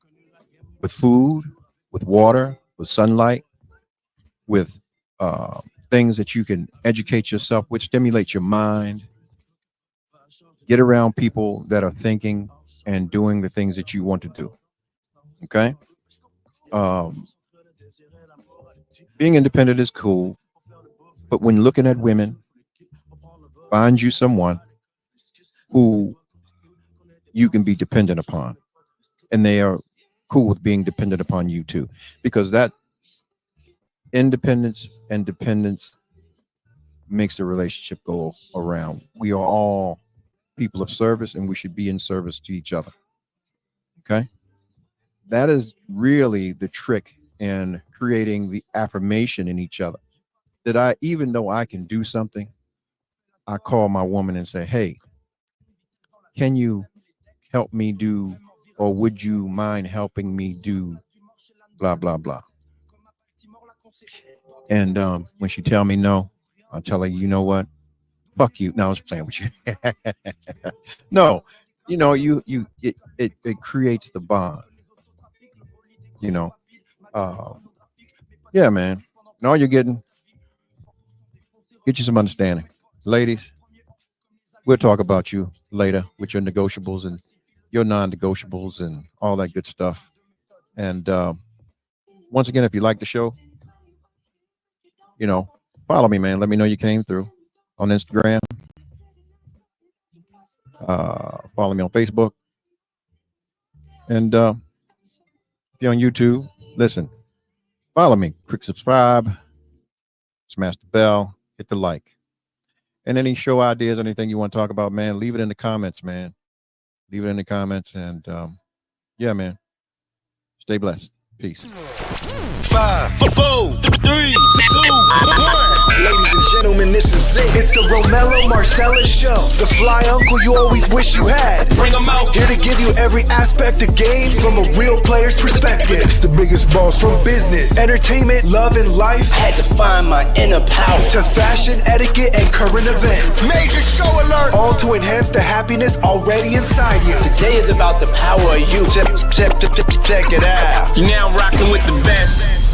Speaker 3: with food, with water, with sunlight, with things that you can educate yourself with, stimulate your mind. Get around people that are thinking and doing the things that you want to do. Okay? being independent is cool, but when looking at women, find you someone who you can be dependent upon, and they are cool with being dependent upon you too, because that independence and dependence makes the relationship go around. We are all people of service, and we should be in service to each other. Okay, that is really the trick in creating the affirmation in each other, that even though I can do something, I call my woman and say, hey, can you help me do, or would you mind helping me do blah, blah, blah. And when she tell me no, I'll tell her, you know what? Fuck you. No, I was playing with you. No, it creates the bond, yeah, man. And all you're getting, get you some understanding. Ladies, we'll talk about you later with your negotiables and your non-negotiables and all that good stuff. And once again, if you like the show, follow me, man. Let me know you came through on Instagram. Follow me on Facebook. And if you're on YouTube, listen, follow me. Quick subscribe, smash the bell, hit the like. And any show ideas, anything you want to talk about, man, leave it in the comments, man. Leave it in the comments. And yeah, man, stay blessed. Peace.
Speaker 2: 5, 4, 3, 2, 1. Ladies and gentlemen, this is it. It's the Romello Marcellus Show. The fly uncle you always wish you had.
Speaker 1: Bring 'em out.
Speaker 2: Here to give you every aspect of game from a real player's perspective. It's the biggest boss from business, entertainment, love, and life.
Speaker 1: Had to find my inner power.
Speaker 2: To fashion, etiquette, and current events.
Speaker 1: Major show alert.
Speaker 2: All to enhance the happiness already inside you.
Speaker 1: Today is about the power of you. Check it out. You're now rocking with the best.